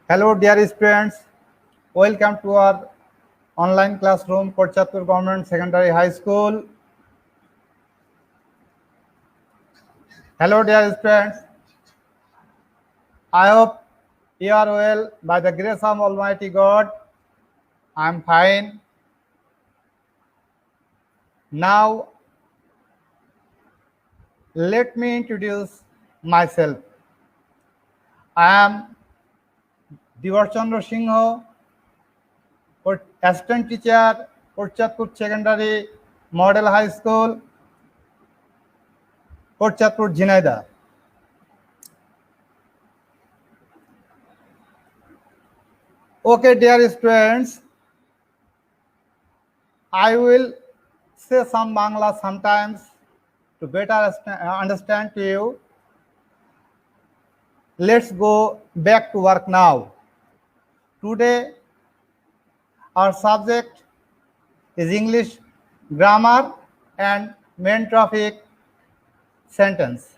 Hello, dear students. Welcome to our online classroom, Kotchatpur Government Secondary High School. Hello, dear students. I hope you are well by the grace of Almighty God. I am fine. Now, let me introduce myself. I am Divar Chandra Singh, assistant teacher, Kotchatpur Secondary Model High School, Kotchatpur, Jhinaida. Okay, dear students, I will say some Bangla sometimes to better understand to you. Let's go back to work now. Today, our subject is English grammar and main topic sentence.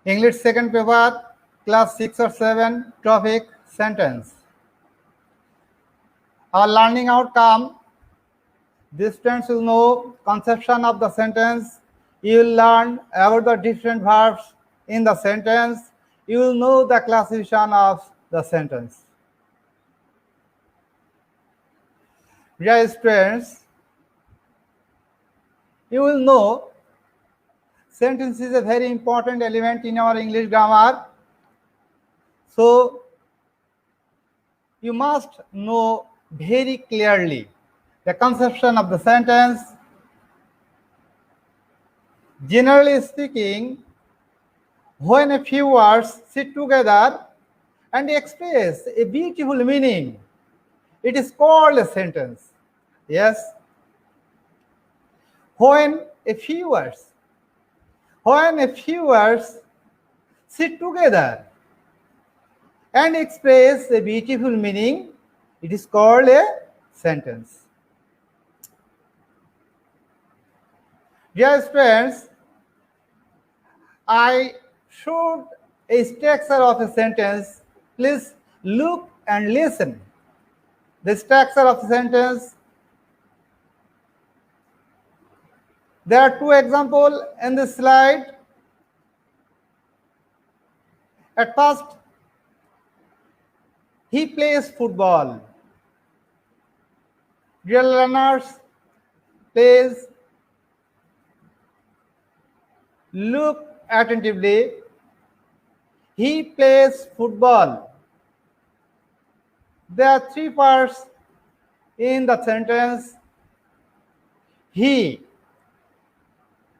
English second paper, class 6 or 7, topic sentence. Our learning outcome, this students will know conception of the sentence. You will learn about the different verbs in the sentence. You will know the classification of the sentence. Dear students, you will know sentence is a very important element in our English grammar. So, you must know very clearly the conception of the sentence. Generally speaking, when a few words sit together and express a beautiful meaning, it is called a sentence. Yes. When a few words sit together and express a beautiful meaning, it is called a sentence. Dear friends, I showed a structure of a sentence. Please look and listen. The structure of the sentence. There are two examples in this slide. At first, he plays football. Dear learners, please look attentively. He plays football. There are three parts in the sentence. He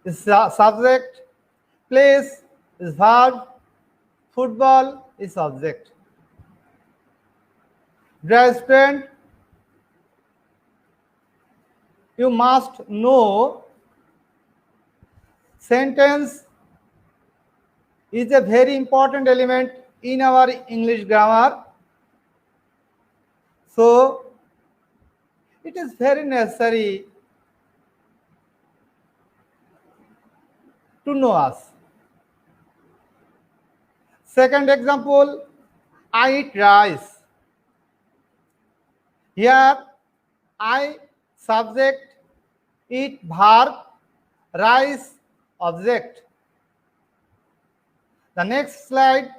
is subject, plays is verb, football is object. Dear student, you must know sentence is a very important element in our English grammar. So, it is very necessary to know us. Second example, I eat rice. Here, I subject, eat verb, rice object. The next slide.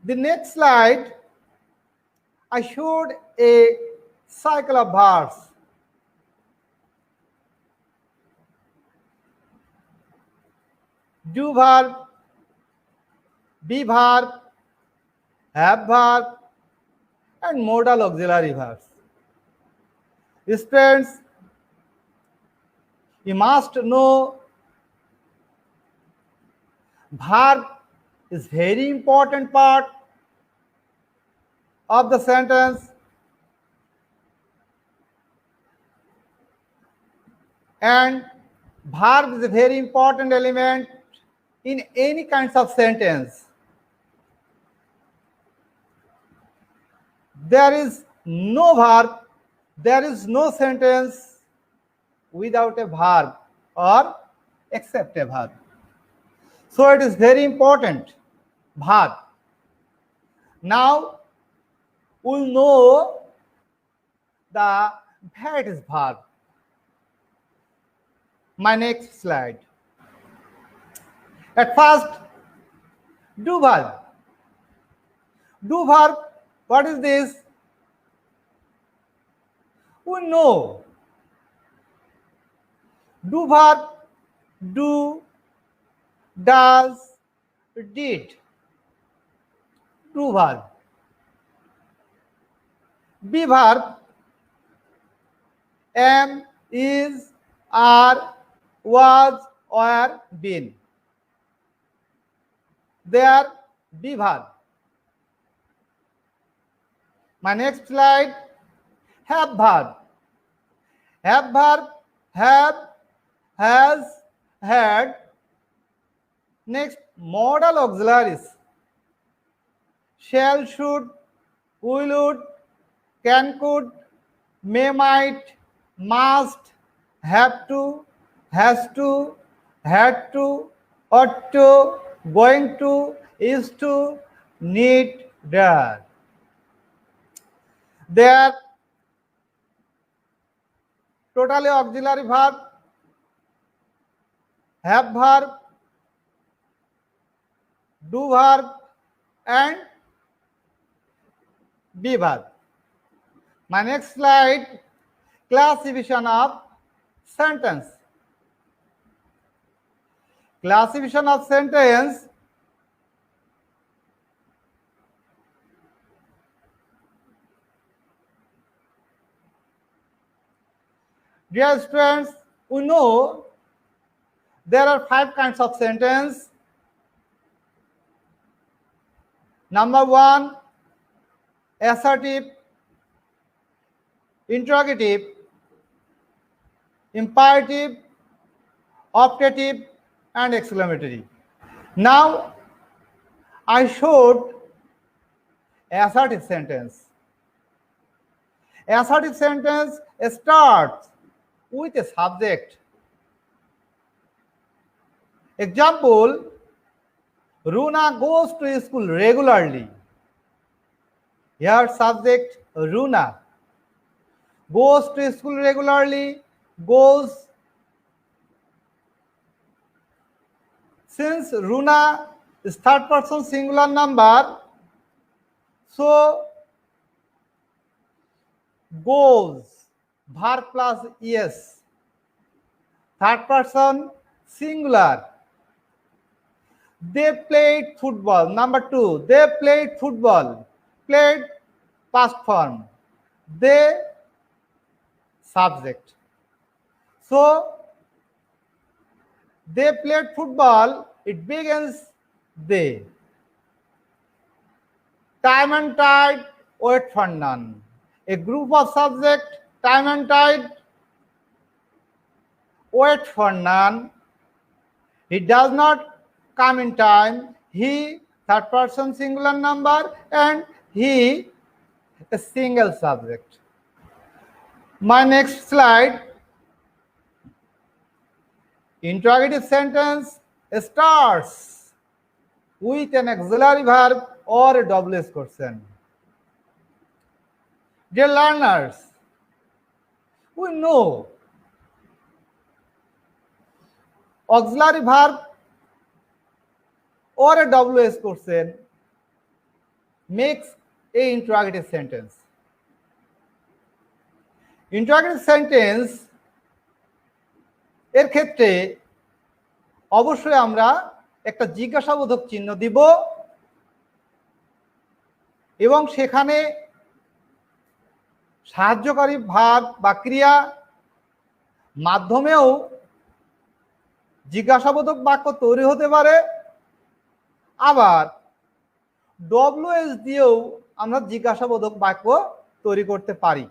The next slide, I showed a cycle of verbs. Do verb, be verb, have verb, and modal auxiliary verbs. Students, you must know verb is very important part of the sentence, and verb is a very important element in any kinds of sentence. There is no verb, there is no sentence without a verb or except a verb. So it is very important, verb. Now we'll know the various verb. My next slide. At first, do verb. Do verb, what is this? We know. Do verb, do, does, did. Do verb. Be verb, am, is, are, was, or been. They are be verb. My next slide, have verb. Have verb, have, has, had. Next, modal auxiliaries. Shall, should, will, would, can, could, may, might, must, have to, has to, had to, ought to, going to, is to, need, dare. They are totally auxiliary verb, have verb, do verb, and be verb. My next slide, classification of sentence. Classification of sentence. Dear students, we know there are 5 kinds of sentence. Number 1, assertive, interrogative, imperative, optative, and exclamatory. Now, I showed assertive sentence. Assertive sentence starts with a subject. Example, Runa goes to school regularly. Here subject Runa. Goes to school regularly, goes. Since Runa is third person singular number, so goes, verb plus es. Third person singular. They played football. Number 2, they played football. Played past form. They subject. So they played football. It begins they. Time and tide, wait for none. A group of subject, time and tide, wait for none. He does not come in time. He, third person singular number, and he, a single subject. My next slide. Interrogative sentence starts with an auxiliary verb or a WS question. Dear learners, we know auxiliary verb or a WS question makes a interrogative sentence. Interrogative sentence এর ক্ষেত্রে অবশ্যই আমরা একটা জিজ্ঞাসাবোধক চিহ্ন দিব এবং সেখানে সাহায্যকারী ভার্ব বা ক্রিয়া মাধ্যমেও জিজ্ঞাসাবোধক বাক্য তৈরি হতে পারে, আবার ডব্লিউএস দিয়েও আমরা জিজ্ঞাসাবোধক বাক্য তৈরি করতে পারি।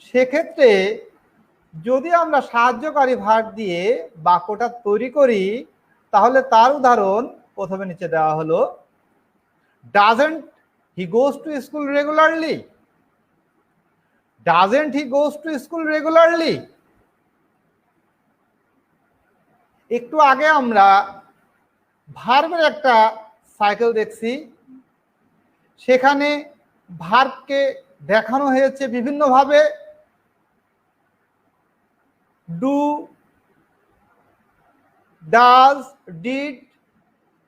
সেক্ষেত্রে যদি আমরা সাহায্যকারী ভার্ব দিয়ে বাক্যটা তৈরি করি, তাহলে তার উদাহরণ প্রথমে নিচে দেওয়া হলো, doesn't he goes to school regularly? Doesn't he goes to school regularly? একটু আগে আমরা ভার্বের একটা সাইকেল দেখছি, সেখানে ভার্বকে দেখানো হয়েছে বিভিন্নভাবে। ডু, ডাজ, ডিড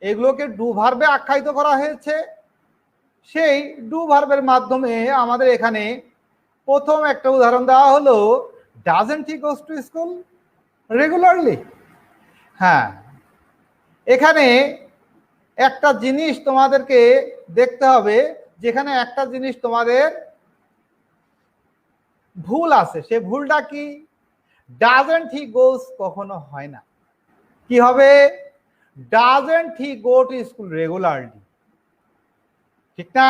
এগুলোকে ডু ভার্বে আখ্যায়িত করা হয়েছে। সেই ডু ভার্বের মাধ্যমে আমাদের এখানে প্রথম একটা উদাহরণ দেওয়া হলো, doesn't he goes to school regularly? হ্যাঁ, এখানে একটা জিনিস তোমাদেরকে দেখতে হবে, যেখানে একটা জিনিস তোমাদের ভুল আছে। সে ভুলটা কি? ডাজন্ট হি গোজ কখনো হয় না। কি হবে? Doesn't he go to school regularly, ঠিক না?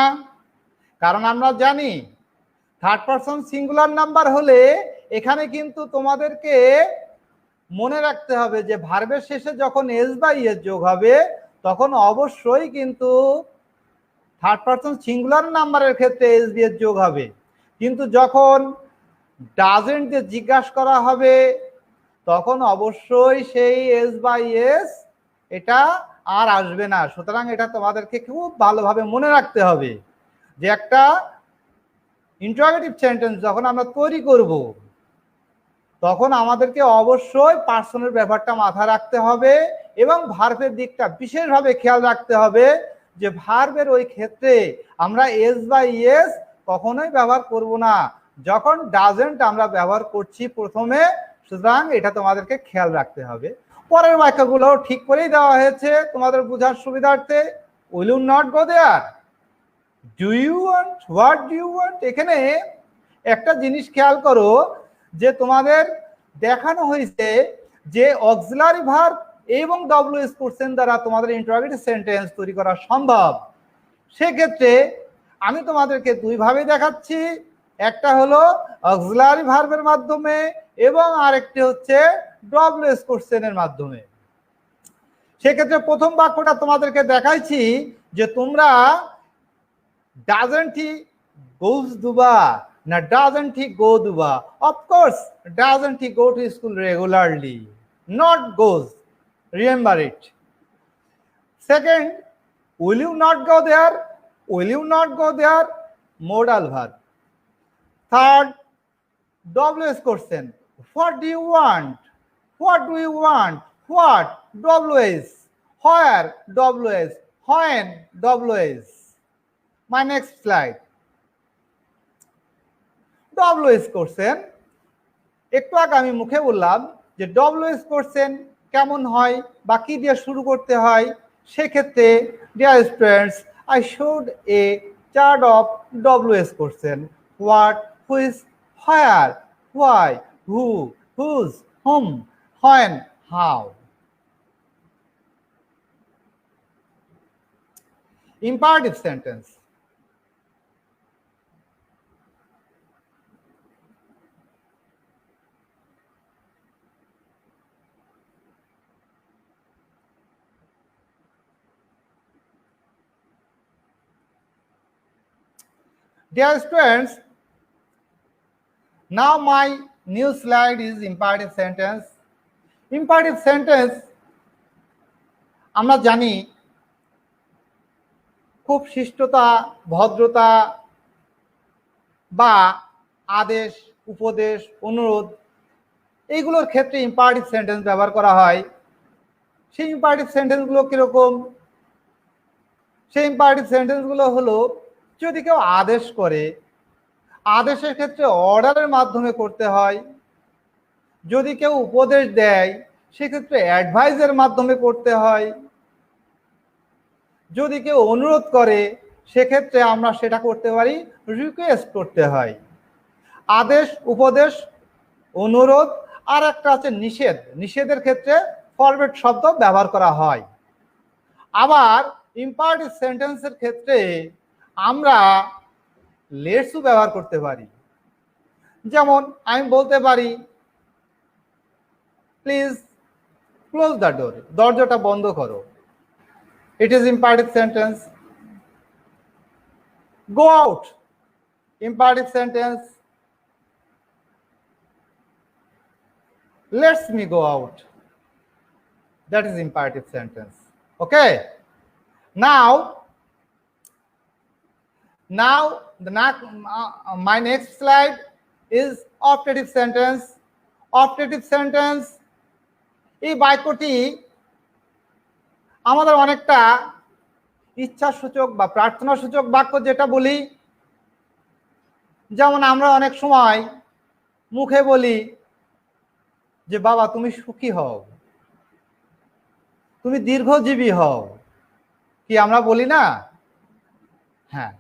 কারণ আমরা জানি থার্ড পারসন সিঙ্গুলার নাম্বার হলে এখানে কিন্তু তোমাদেরকে মনে রাখতে হবে যে ভার্বের শেষে যখন এস বা ইএস যোগ হবে তখন অবশ্যই কিন্তু থার্ড পারসন সিঙ্গুলার নাম্বারের ক্ষেত্রে এস বি এস যোগ হবে। কিন্তু যখন ডাজন্ট দিয়ে জিজ্ঞাসা করা হবে তখন অবশ্যই সেই এস বা ইএস এটা আর আসবে না। সুতরাং এটা তোমাদেরকে খুব ভালোভাবে মনে রাখতে হবে যে একটা ইন্টারোগেটিভ সেন্টেন্স যখন আমরা তৈরি করব তখন আমাদেরকে অবশ্যই পার্সনের ব্যাপারটা মাথায় রাখতে হবে এবং ভার্বের দিকটা বিশেষভাবে খেয়াল রাখতে হবে যে ভার্বের ওই ক্ষেত্রে আমরা এস বা ইএস কখনোই ব্যবহার করব না যখন ডাজন্ট আমরা ব্যবহার করছি প্রথমে। সুতরাং এটা তোমাদেরকে খেয়াল রাখতে হবে। পরের বাক্যগুলো ঠিক করেই দেওয়া হয়েছে তোমাদের বোঝার সুবিধার্থে। Will you not go there? Do you want? What do you want? এখানে একটা জিনিস খেয়াল করো যে তোমাদের দেখানো হয়েছে যে অক্সিলারি ভার্ব এবং ডব্লিউএস কোশ্চেন দ্বারা তোমাদের ইন্টারোগেটিভ সেন্টেন্স তৈরি করা সম্ভব। সেক্ষেত্রে আমি তোমাদেরকে দুইভাবে দেখাচ্ছি, একটা হলো অক্সিলারি ভার্বের মাধ্যমে এবং আরেকটি হচ্ছে ডব্লিউএস কোশ্চেনের মাধ্যমে। সেক্ষেত্রে প্রথম বাক্যটা তোমাদেরকে দেখাইছি যে তোমরা ডাজন্ট হি গোজ দুবা না ডাজন্ট হি গো দুবা? Of course doesn't he go to school regularly, not goes, remember it. Second, will you not go there? Will you not go there modal verb. Third, WS question, what do you want? What do you want? What, WS, where, WS, when, WS. My next slide. WS question, একটু আগে আমি মুখে বললাম যে W S question কেমন হয় বা কি দিয়ে শুরু করতে হয়। সেক্ষেত্রে dear students, I showed a chart of WS question. What, which, where, why, who, whose, whom, when, how. Imperative sentence. Dear students, now my new slide is imperative sentence. Imperative sentence আমরা জানি খুব শিষ্টতা, ভদ্রতা বা আদেশ, উপদেশ, অনুরোধ এইগুলোর ক্ষেত্রে ইম্পারেটিভ সেন্টেন্স ব্যবহার করা হয়। সেই ইম্পারেটিভ সেন্টেন্সগুলো কিরকম? সেই ইম্পারেটিভ সেন্টেন্সগুলো হলো যদি কেউ আদেশ করে, আদেশের ক্ষেত্রে অর্ডারের মাধ্যমে করতে হয়। যদি কেউ উপদেশ দেয় সেক্ষেত্রে অ্যাডভাইসের মাধ্যমে করতে হয়। যদি কেউ অনুরোধ করে সেক্ষেত্রে আমরা সেটা করতে পারি রিকোয়েস্ট করতে হয়। আদেশ, উপদেশ, অনুরোধ, আর একটা আছে নিষেধ। নিষেধের ক্ষেত্রে ফরওয়ার্ড শব্দ ব্যবহার করা হয়। আবার ইম্পারেটিভ সেন্টেন্সের ক্ষেত্রে আমরা লেটসও ব্যবহার করতে পারি। যেমন আমি বলতে পারি প্লিজ ক্লোজ দ্য ডোর, দরজাটা বন্ধ করো। It is imperative sentence. Go out, imperative sentence. Let's me go out, that is imperative sentence. Okay, now my next slide is optative sentence. Optative sentence এই বাক্যটি আমাদের অনেকটা ইচ্ছাসূচক বা প্রার্থনাসূচক বাক্য যেটা বলি। যেমন আমরা অনেক সময় মুখে বলি যে বাবা তুমি সুখী হও, তুমি দীর্ঘজীবী হও, কি আমরা বলি না? হ্যাঁ,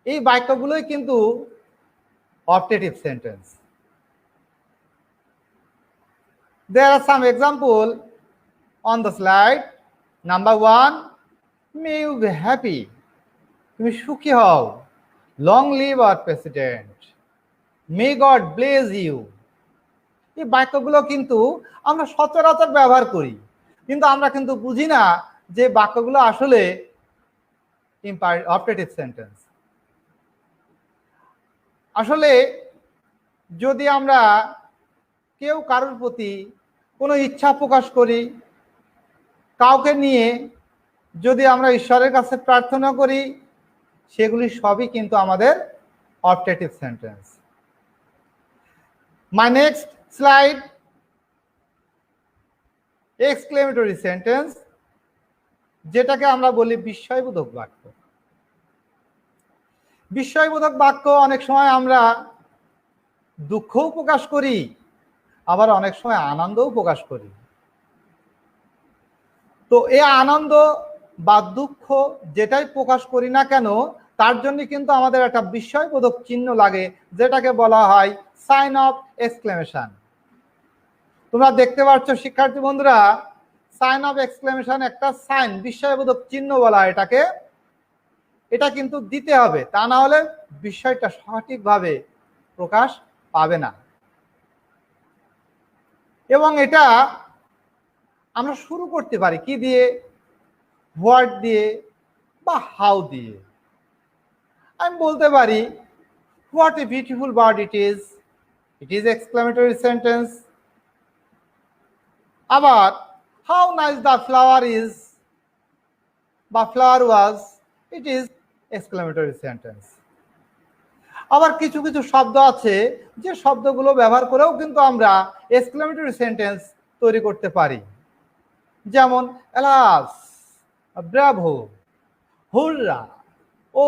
এই বাক্যগুলোই কিন্তু optative sentence. There are some example on the slide. Number 1, may you be happy, তুমি সুখী হও। Long live our president, may God bless you। এই বাক্যগুলো কিন্তু আমরা সচরাচর ব্যবহার করি, কিন্তু আমরা কিন্তু বুঝি না যে বাক্যগুলো আসলে অপটেটিভ সেন্টেন্স। আসলে যদি আমরা কেউ কারোর প্রতি কোনো ইচ্ছা প্রকাশ করি, কাউকে নিয়ে যদি আমরা ঈশ্বরের কাছে প্রার্থনা করি, সেগুলি সবই কিন্তু আমাদের optative sentence. My next slide, exclamatory sentence, যেটাকে আমরা বলি বিস্ময়বোধক বাক্য। বিস্ময়বোধক বাক্য অনেক সময় আমরা দুঃখও প্রকাশ করি, আবার অনেক সময় আনন্দও প্রকাশ করি। তো এই আনন্দ বা দুঃখ যেটাই প্রকাশ করি না কেন, তার জন্য কিন্তু আমাদের একটা বিস্ময়বোধক চিহ্ন লাগে, যেটাকে বলা হয় সাইন অফ এক্সক্লেমেশন। তোমরা দেখতে পাচ্ছ শিক্ষার্থী বন্ধুরা, সাইন অফ এক্সক্লেমেশন একটা সাইন, বিস্ময়বোধক চিহ্ন বলা এটাকে। এটা কিন্তু দিতে হবে, তা না হলে বিষয়টা সঠিকভাবে প্রকাশ পাবে না। এবং এটা আমরা শুরু করতে পারি কি দিয়ে? হোয়াট দিয়ে বা হাউ দিয়ে। আমি বলতে পারি what a beautiful bird it is exclamatory sentence. আবার how nice the flower is বা flower was, it is exclamatory sentence. আবার কিছু কিছু শব্দ আছে যে শব্দগুলো ব্যবহার করেও কিন্তু আমরা এক্সক্লেমেটরি সেন্টেন্স তৈরি করতে পারি। যেমন alas, bravo, hurrah, oh,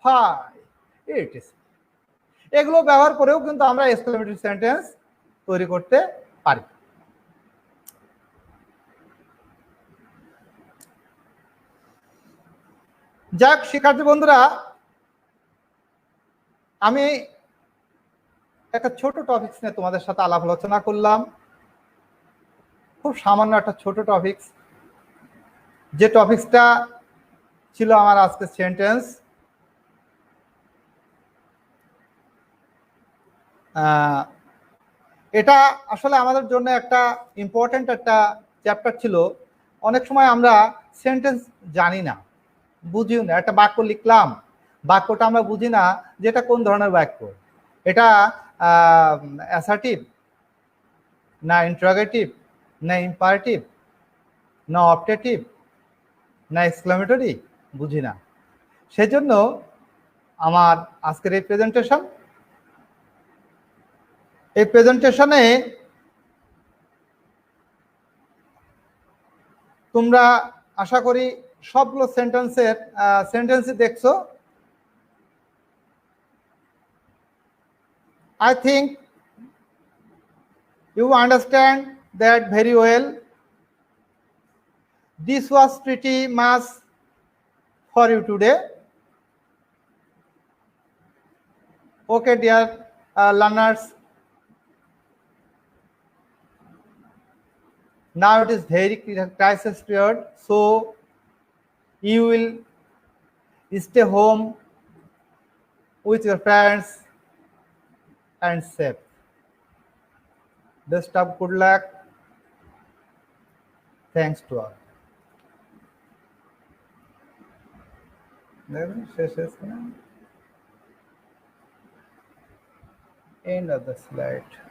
fie, ইটস, এগুলো ব্যবহার করেও কিন্তু আমরা এক্সক্লেমেটরি সেন্টেন্স তৈরি করতে পারি। যাক শিক্ষার্থী বন্ধুরা, আমি একটা ছোট টপিকস নিয়ে তোমাদের সাথে আলাপ আলোচনা করলাম। খুব সামান্য একটা ছোট টপিকস, যে টপিকসটা ছিল আমার আজকের সেন্টেন্স। এটা আসলে আমাদের জন্য একটা ইম্পর্টেন্ট একটা চ্যাপ্টার ছিল। অনেক সময় আমরা সেন্টেন্স জানি না, বুঝিও না। একটা বাক্য লিখলাম, বাক্যটা আমরা বুঝি না যে এটা কোন ধরনের বাক্য। এটা অ্যাসার্টিভ না ইন্টারোগেটিভ না ইম্পারেটিভ না অপটেটিভ না এক্সক্লেমেটরি, বুঝি না। সেজন্য আমার আজকের এই প্রেজেন্টেশনে তোমরা আশা করি সবগুলো সেন্টেন্সই দেখছো। I think you understand that very well. This was pretty much for you today. Okay, dear learners. Now it is very crisis period, so you will stay home with your parents and safe. Best of good luck. Thanks to all. End of the slide.